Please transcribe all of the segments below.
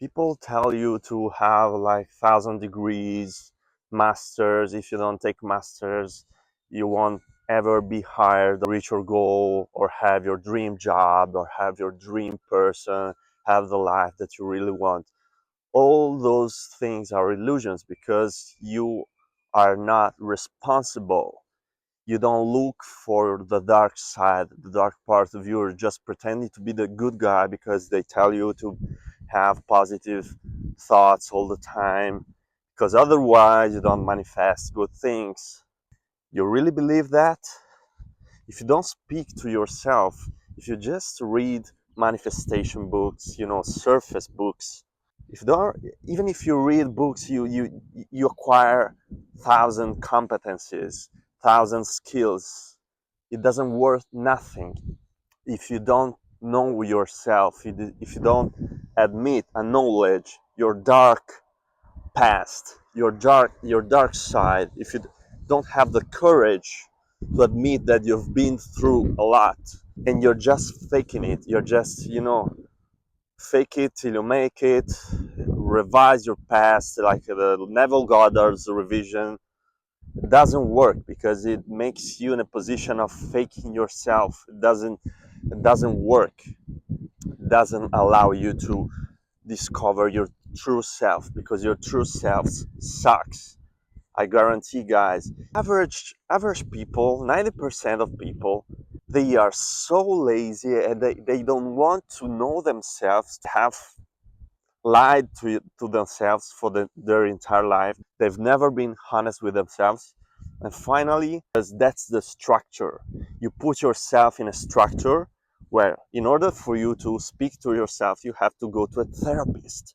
People tell you to have like 1,000 degrees, masters. If you don't take masters, you won't ever be hired, reach your goal, or have your dream job, or have your dream person, have the life that you really want. All those things are illusions because you are not responsible. You don't look for the dark side, the dark part of you. You're just pretending to be the good guy because they tell you to have positive thoughts all the time, because otherwise you don't manifest good things. You really believe that? If you don't speak to yourself, if you just read manifestation books, surface books, if you don't, even if you read books, you acquire 1,000 competencies, 1,000 skills. It doesn't worth nothing if you don't know yourself, if you don't admit, acknowledge your dark past, your dark side, if you don't have the courage to admit that you've been through a lot and you're just faking it, you're just, fake it till you make it, revise your past like the Neville Goddard's revision. It doesn't work because it makes you in a position of faking yourself. It doesn't work. It doesn't allow you to discover your true self because your true self sucks. I guarantee, guys. Average people, 90% of people, they are so lazy and they don't want to know themselves, have lied to themselves for their entire life. They've never been honest with themselves. And finally, because that's the structure. You put yourself in a structure where, in order for you to speak to yourself, you have to go to a therapist.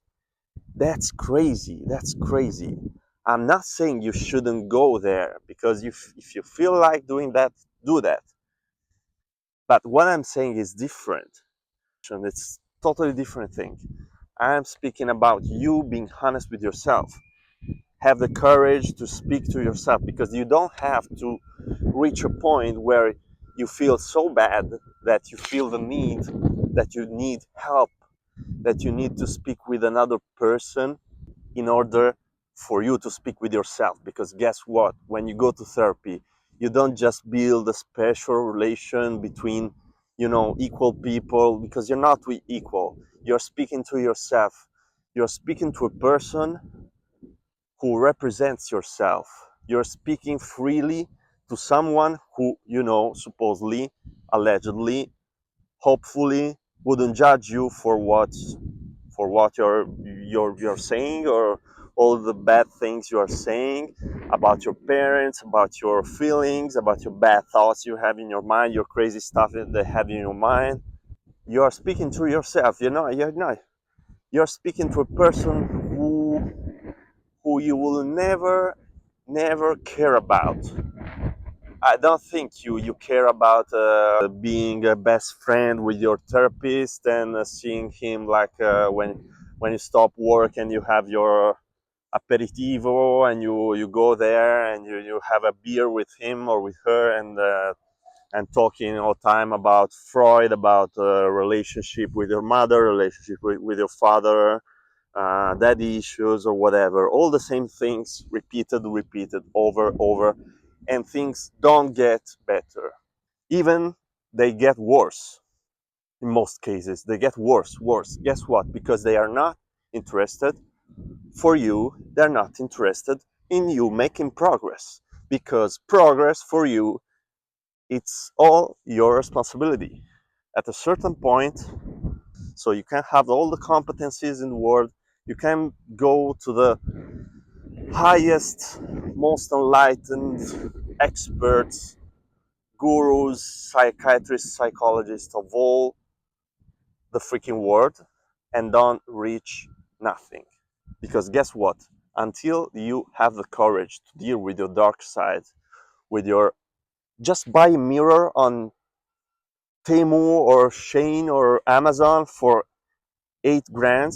That's crazy. That's crazy. I'm not saying you shouldn't go there because if you feel like doing that, do that. But what I'm saying is different. It's totally different thing. I'm speaking about you being honest with yourself. Have the courage to speak to yourself because you don't have to reach a point where you feel so bad that you feel the need that you need help, that you need to speak with another person in order for you to speak with yourself. Because guess what? When you go to therapy, you don't just build a special relation between, equal people, because you're not equal. You're speaking to yourself. You're speaking to a person who represents yourself. You're speaking freely to someone who, supposedly, allegedly, hopefully wouldn't judge you for what you're saying, or all the bad things you are saying about your parents, about your feelings, about your bad thoughts you have in your mind, your crazy stuff that they have in your mind. You are speaking to yourself. You're speaking to a person who you will never care about. I don't think you care about being a best friend with your therapist and seeing him like when you stop work and you have your aperitivo and you go there and you have a beer with him or with her and talking all the time about Freud, about relationship with your mother, relationship with your father, daddy issues or whatever. All the same things repeated over, and things don't get better. Even they get worse. In most cases, they get worse. Guess what? Because they are not interested for you. They're not interested in you making progress. Because progress for you, it's all your responsibility. At a certain point, so you can have all the competencies in the world, you can go to the highest, most enlightened experts, gurus, psychiatrists, psychologists of all the freaking world, and don't reach nothing. Because guess what? Until you have the courage to deal with your dark side, with your just buy a mirror on Temu or Shane or Amazon for 8 grand,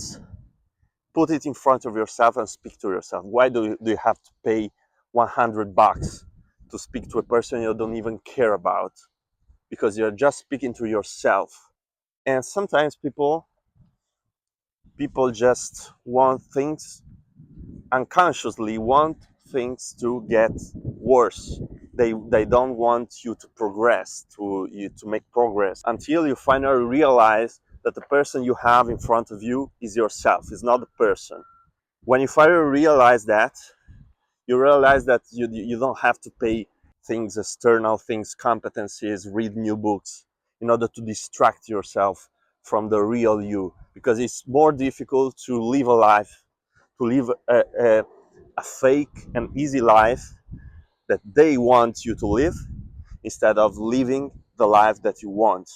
put it in front of yourself and speak to yourself. Why do you have to pay $100 to speak to a person you don't even care about? Because you're just speaking to yourself. And sometimes People just want things, unconsciously want things to get worse. They don't want you to progress, to make progress, until you finally realize that the person you have in front of you is yourself, is not the person. When you finally realize that, you realize that you don't have to pay things, external things, competencies, read new books in order to distract yourself from the real you, because it's more difficult to live a life, to live a fake and easy life that they want you to live, instead of living the life that you want,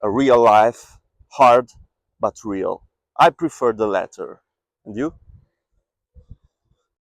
a real life, hard but real. I prefer the latter. And you?